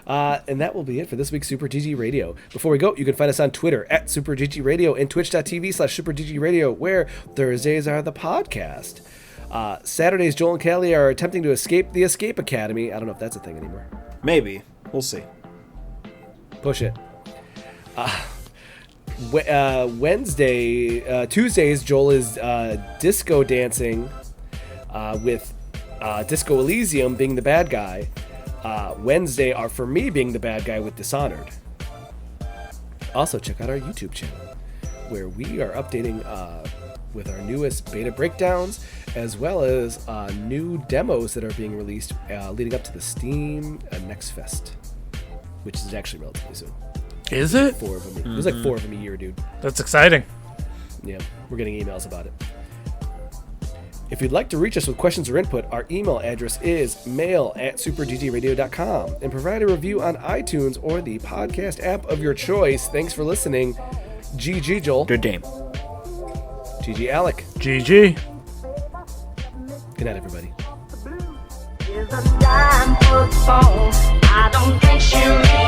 And that will be it for this week's Super GG Radio. Before we go, you can find us on Twitter at Super GG Radio and twitch.tv/Super GG Radio, where Thursdays are the podcast. Saturdays, Joel and Callie are attempting to escape the Escape Academy. I don't know if that's a thing anymore. Maybe. We'll see. Push it. Tuesdays, Joel is disco dancing with Disco Elysium being the bad guy. Wednesday are for me being the bad guy with Dishonored. Also, check out our YouTube channel, where we are updating with our newest beta breakdowns, as well as new demos that are being released leading up to the Steam Next Fest, which is actually relatively soon. Is it? 4 of them. Mm-hmm. There's like 4 of them a year, dude. That's exciting. Yeah, we're getting emails about it. If you'd like to reach us with questions or input, our email address is mail@superggradio.com, and provide a review on iTunes or the podcast app of your choice. Thanks for listening. GG, Joel. Good game. GG, Alec. GG. Good night, everybody. I don't think she really